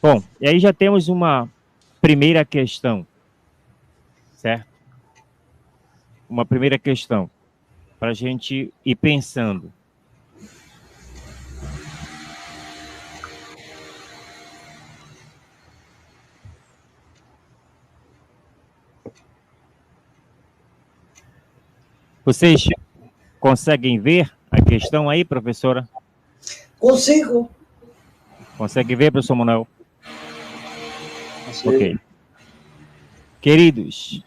Bom, e aí já temos uma primeira questão, certo? Uma primeira questão para a gente ir pensando. Vocês conseguem ver a questão aí, professora? Consigo. Consegue ver, professor Manuel? Consigo. Ok. Queridos,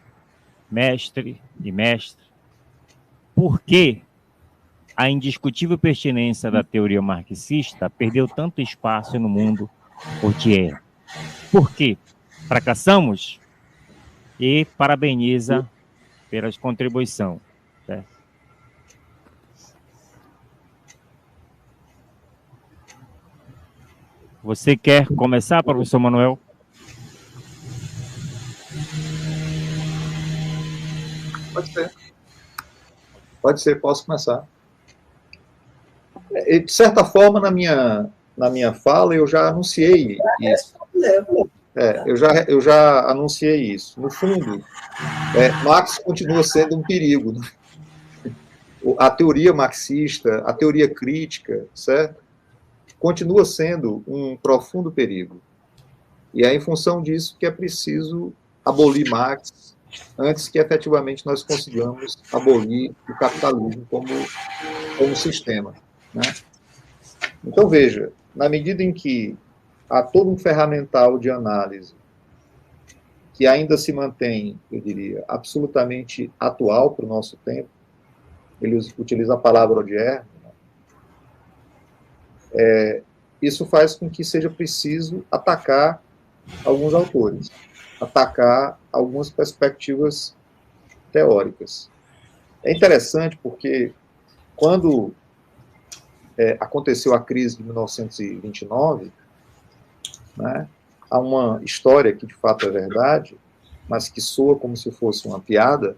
mestre e mestre, por que a indiscutível pertinência da teoria marxista perdeu tanto espaço no mundo Otier? Por quê? Fracassamos? E parabeniza pela contribuição. Certo? Você quer começar, professor Manuel? Pode ser. Pode ser, posso começar. De certa forma, na minha fala, eu já anunciei isso. Eu já anunciei isso. No fundo, Marx continua sendo um perigo. A teoria marxista, a teoria crítica, certo? Continua sendo um profundo perigo. E é em função disso que é preciso abolir Marx antes que efetivamente nós consigamos abolir o capitalismo como sistema. Né? Então, veja, na medida em que há todo um ferramental de análise que ainda se mantém, eu diria, absolutamente atual para o nosso tempo, ele utiliza a palavra Odier, isso faz com que seja preciso atacar alguns autores, atacar algumas perspectivas teóricas. É interessante porque quando aconteceu a crise de 1929, né, há uma história que de fato é verdade, mas que soa como se fosse uma piada.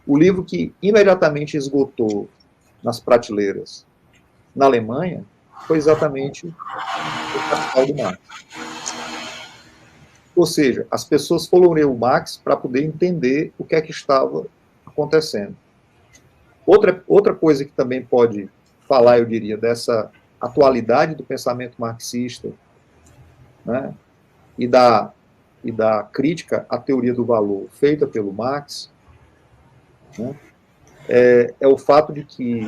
O livro que imediatamente esgotou nas prateleiras na Alemanha foi exatamente o Capital do Marx. Ou seja, as pessoas foram ler o Marx para poder entender o que é que estava acontecendo. Outra coisa que também pode falar, eu diria, dessa atualidade do pensamento marxista, né, e da crítica à teoria do valor feita pelo Marx, né, é o fato de que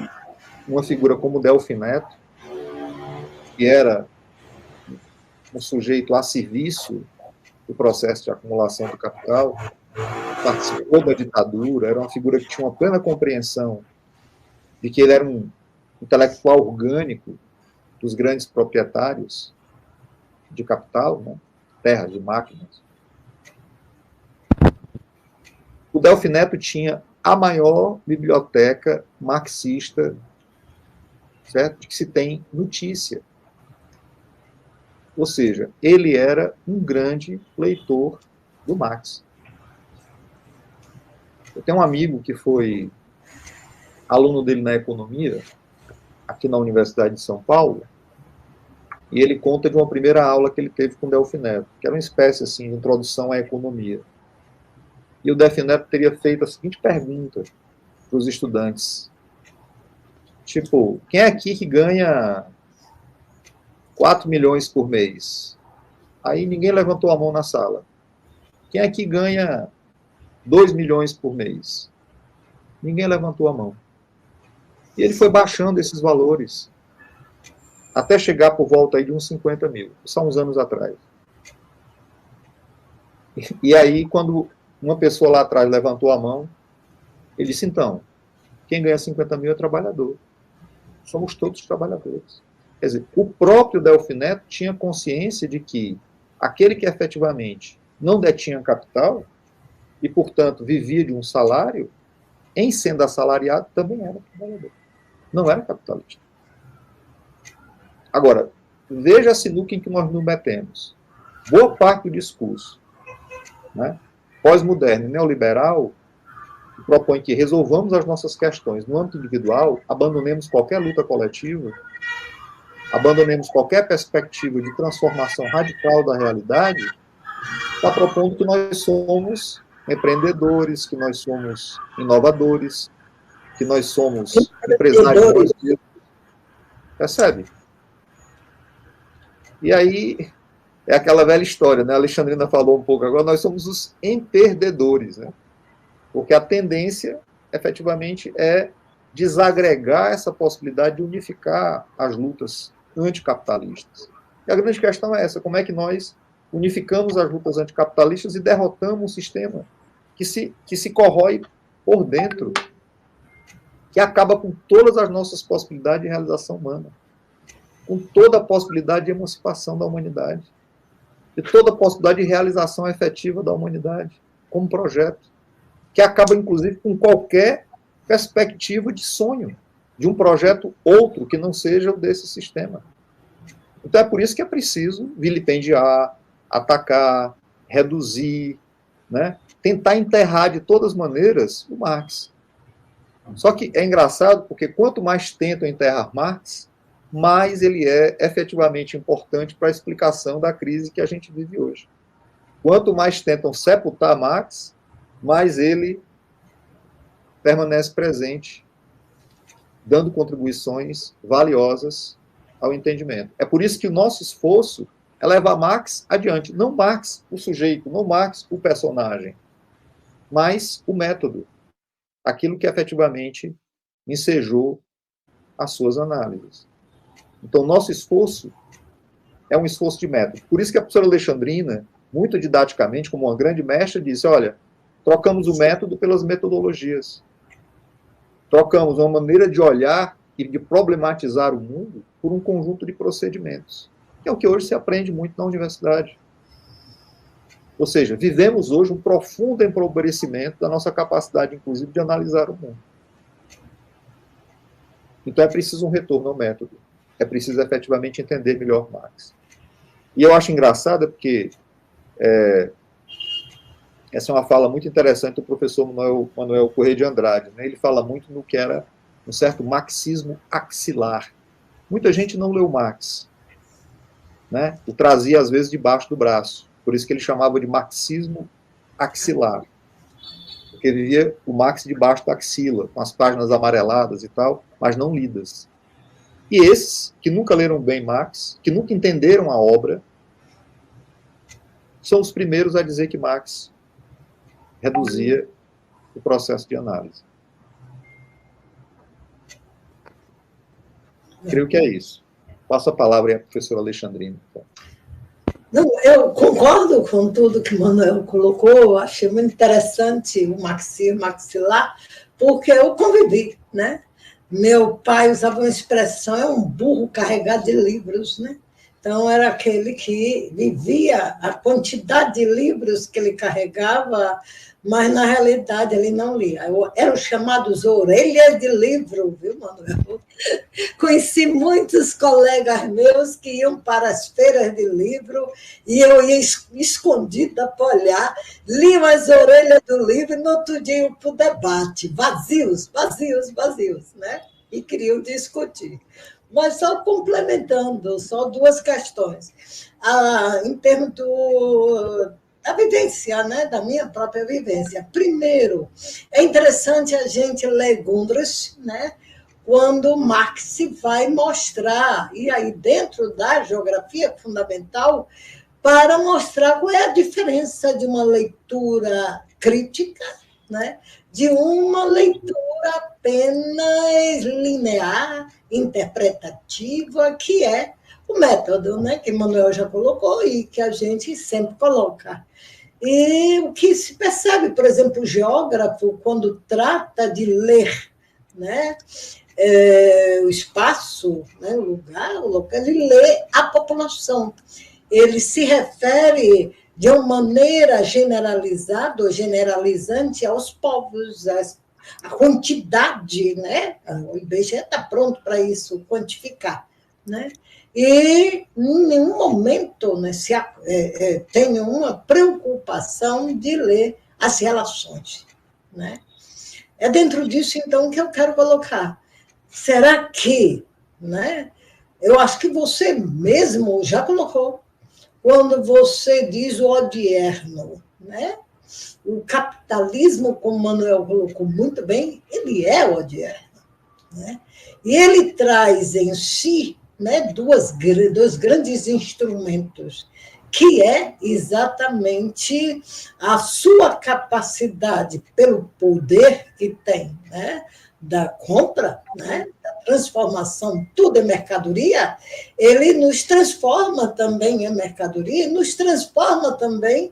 uma figura como Delfim Neto, que era um sujeito a serviço do processo de acumulação do capital, participou da ditadura, era uma figura que tinha uma plena compreensão de que ele era um intelectual orgânico dos grandes proprietários de capital, né, terras e máquinas. O Delfim Neto tinha a maior biblioteca marxista, certo, de que se tem notícia. Ou seja, ele era um grande leitor do Marx. Eu tenho um amigo que foi aluno dele na economia, aqui na Universidade de São Paulo, e ele conta de uma primeira aula que ele teve com o Delfim Neto, que era uma espécie assim, de introdução à economia. E o Delfim Neto teria feito a seguinte pergunta para os estudantes. Tipo, quem é aqui que ganha 4 milhões por mês? Aí ninguém levantou a mão na sala. Quem aqui ganha 2 milhões por mês? Ninguém levantou a mão. E ele foi baixando esses valores até chegar por volta aí de uns 50 mil, só uns anos atrás. E aí, quando uma pessoa lá atrás levantou a mão, ele disse, então, quem ganha 50 mil é trabalhador. Somos todos trabalhadores. Quer dizer, o próprio Delfim Neto tinha consciência de que aquele que efetivamente não detinha capital e, portanto, vivia de um salário, em sendo assalariado, também era trabalhador. Não era capitalista. Agora, veja a sinuca em que nós nos metemos. Boa parte do discurso, né, pós-moderno e neoliberal propõe que resolvamos as nossas questões no âmbito individual, abandonemos qualquer luta coletiva abandonemos qualquer perspectiva de transformação radical da realidade, está propondo que nós somos empreendedores, que nós somos inovadores, que nós somos empresários de nós mesmos. Percebe? E aí, é aquela velha história, né? A Alexandrina falou um pouco agora, nós somos os emperdedores, né? Porque a tendência, efetivamente, é desagregar essa possibilidade de unificar as lutas anticapitalistas. E a grande questão é essa, como é que nós unificamos as lutas anticapitalistas e derrotamos um sistema que se corrói por dentro, que acaba com todas as nossas possibilidades de realização humana, com toda a possibilidade de emancipação da humanidade, de toda a possibilidade de realização efetiva da humanidade, como projeto, que acaba, inclusive, com qualquer perspectiva de sonho, de um projeto outro que não seja o desse sistema. Então é por isso que é preciso vilipendiar, atacar, reduzir, né? Tentar enterrar de todas as maneiras o Marx. Só que é engraçado porque quanto mais tentam enterrar Marx, mais ele é efetivamente importante para a explicação da crise que a gente vive hoje. Quanto mais tentam sepultar Marx, mais ele permanece presente, dando contribuições valiosas ao entendimento. É por isso que o nosso esforço é levar Marx adiante. Não Marx, o sujeito, não Marx, o personagem, mas o método, aquilo que efetivamente ensejou as suas análises. Então, nosso esforço é um esforço de método. Por isso que a professora Alexandrina, muito didaticamente, como uma grande mestra, disse, olha, trocamos o método pelas metodologias. Trocamos uma maneira de olhar e de problematizar o mundo por um conjunto de procedimentos, que é o que hoje se aprende muito na universidade. Ou seja, vivemos hoje um profundo empobrecimento da nossa capacidade, inclusive, de analisar o mundo. Então é preciso um retorno ao método. É preciso efetivamente entender melhor Marx. E eu acho engraçado porque essa é uma fala muito interessante do professor Manuel Corrêa de Andrade, né? Ele fala muito no que era um certo marxismo axilar. Muita gente não leu Marx, né? O trazia, às vezes, debaixo do braço. Por isso que ele chamava de marxismo axilar. Porque ele via o Marx debaixo da axila, com as páginas amareladas e tal, mas não lidas. E esses, que nunca leram bem Marx, que nunca entenderam a obra, são os primeiros a dizer que Marx reduzia o processo de análise. Creio que é isso. Passo a palavra à professora Alexandrina. Não, eu concordo com tudo que o Manuel colocou, achei muito interessante o marxismo axilar, porque eu convivi, né? Meu pai usava uma expressão, é um burro carregado de livros, né? Então, era aquele que vivia a quantidade de livros que ele carregava, mas, na realidade, ele não lia. Eram chamados orelhas de livro, viu, Manuel? Conheci muitos colegas meus que iam para as feiras de livro e eu ia escondida para olhar, liam as orelhas do livro e, no outro dia, iam para o debate. Vazios, né? E queriam discutir. Mas só complementando, só duas questões. Em termos da vivência, né? Da minha própria vivência. Primeiro, é interessante a gente ler Gundrich, né? Quando Marx vai mostrar, e aí dentro da geografia fundamental, para mostrar qual é a diferença de uma leitura crítica, né? De uma leitura apenas linear, interpretativa, que é o método, né, que Manuel já colocou e que a gente sempre coloca. E o que se percebe, por exemplo, o geógrafo, quando trata de ler, né, o espaço, né, o local, ele lê a população. Ele se refere de uma maneira generalizada ou generalizante aos povos, a quantidade, né? O IBGE está pronto para isso, quantificar, né? E em nenhum momento, né, tem uma preocupação de ler as relações, né? É dentro disso, então, que eu quero colocar. Será que, né, eu acho que você mesmo já colocou, quando você diz o odierno, né? O capitalismo, como o Manuel colocou muito bem, ele é odierno, né? E ele traz em si, né, dois grandes instrumentos, que é exatamente a sua capacidade, pelo poder que tem, né, da compra, né, da transformação, tudo é mercadoria, ele nos transforma também em mercadoria, nos transforma também,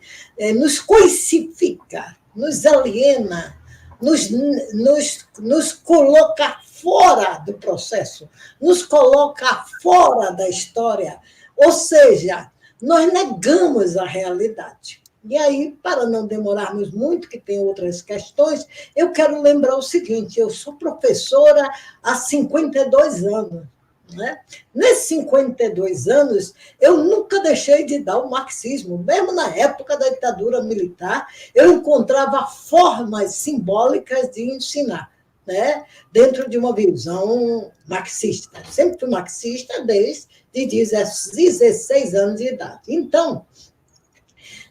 nos coisifica, nos aliena, nos coloca fora do processo, nos coloca fora da história. Ou seja, nós negamos a realidade. E aí, para não demorarmos muito, que tem outras questões, eu quero lembrar o seguinte: eu sou professora há 52 anos. Né? Nesses 52 anos, eu nunca deixei de dar o marxismo. Mesmo na época da ditadura militar, eu encontrava formas simbólicas de ensinar, né? Dentro de uma visão marxista. Sempre fui marxista desde 16 anos de idade. Então,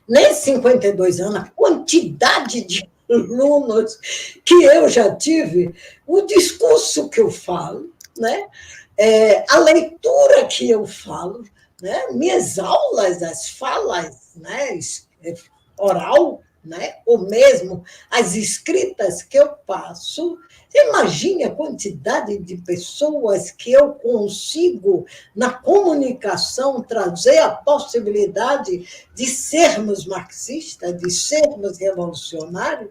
nesses 52 anos, a quantidade de alunos que eu já tive, o discurso que eu falo, né? A leitura que eu falo, né? Minhas aulas, as falas, né? Oral, né? Ou mesmo as escritas que eu passo. Imagine a quantidade de pessoas que eu consigo, na comunicação, trazer a possibilidade de sermos marxistas, de sermos revolucionários,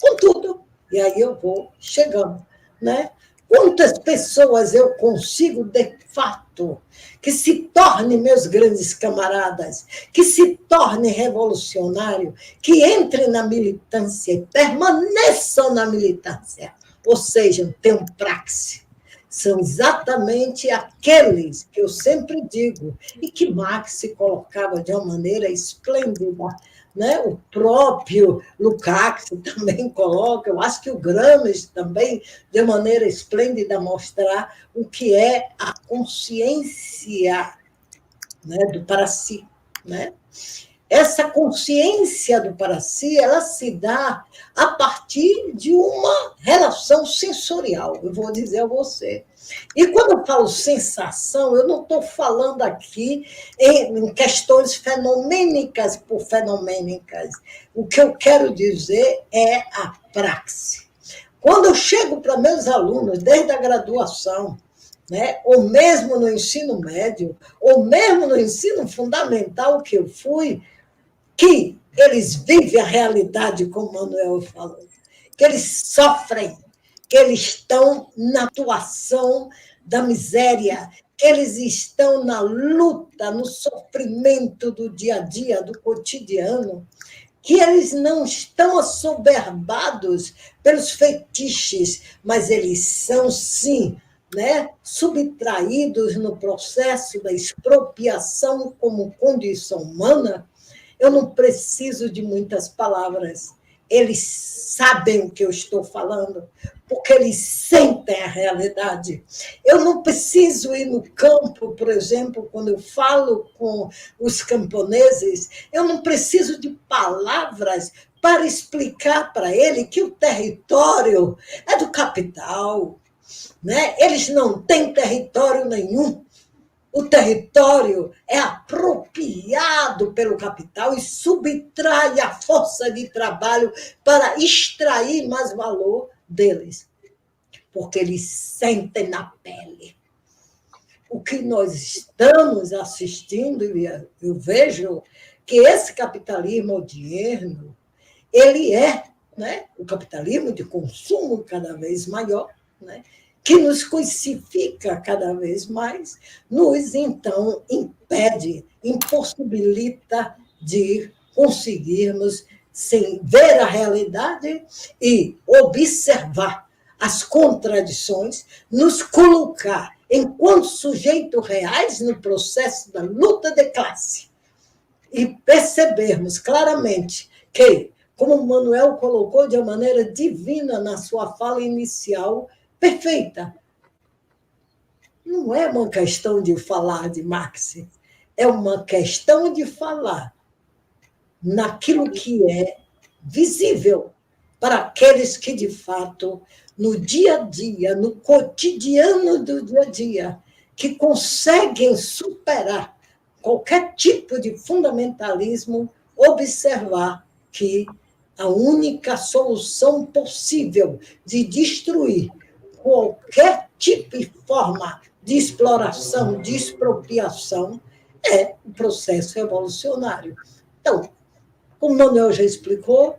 com tudo. E aí eu vou chegando, né? Quantas pessoas eu consigo, de fato, que se tornem meus grandes camaradas, que se tornem revolucionário, que entrem na militância e permaneçam na militância, ou seja, tenham praxe. São exatamente aqueles que eu sempre digo, e que Marx se colocava de uma maneira esplêndida, né? O próprio Lukács também coloca, eu acho que o Gramsci também, de maneira esplêndida, mostrar o que é a consciência, né, do para si. Né? Essa consciência do para si, ela se dá a partir de uma relação sensorial, eu vou dizer a você. E quando eu falo sensação, eu não estou falando aqui em questões fenomênicas por fenomênicas. O que eu quero dizer é a praxe. Quando eu chego para meus alunos, desde a graduação, né, ou mesmo no ensino médio, ou mesmo no ensino fundamental que eu fui, que eles vivem a realidade, como o Manuel falou, que eles sofrem, que eles estão na atuação da miséria, que eles estão na luta, no sofrimento do dia a dia, do cotidiano, que eles não estão assoberbados pelos fetiches, mas eles são, sim, né, subtraídos no processo da expropriação como condição humana. Eu não preciso de muitas palavras. Eles sabem o que eu estou falando, porque eles sentem a realidade. Eu não preciso ir no campo, por exemplo, quando eu falo com os camponeses, eu não preciso de palavras para explicar para ele que o território é do capital. Né? Eles não têm território nenhum. O território é apropriado pelo capital e subtrai a força de trabalho para extrair mais valor deles, porque eles sentem na pele. O que nós estamos assistindo, eu vejo que esse capitalismo odierno, ele é, né, o capitalismo de consumo cada vez maior, né, que nos coisifica cada vez mais, nos, então, impede, impossibilita de conseguirmos sem ver a realidade e observar as contradições, nos colocar enquanto sujeitos reais no processo da luta de classe e percebermos claramente que, como o Manuel colocou de uma maneira divina na sua fala inicial, perfeita. Não é uma questão de falar de Marx, é uma questão de falar naquilo que é visível para aqueles que, de fato, no dia a dia, no cotidiano do dia a dia, que conseguem superar qualquer tipo de fundamentalismo, observar que a única solução possível de destruir qualquer tipo e forma de exploração, de expropriação, é o processo revolucionário. Então, como o Manuel já explicou,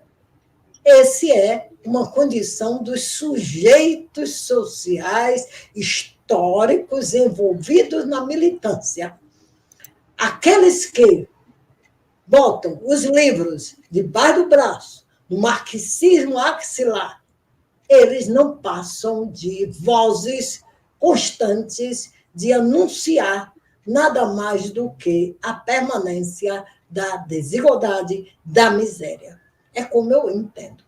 esse é uma condição dos sujeitos sociais históricos envolvidos na militância. Aqueles que botam os livros debaixo do braço, no marxismo axilar, eles não passam de vozes constantes de anunciar nada mais do que a permanência da desigualdade, da miséria. É como eu entendo.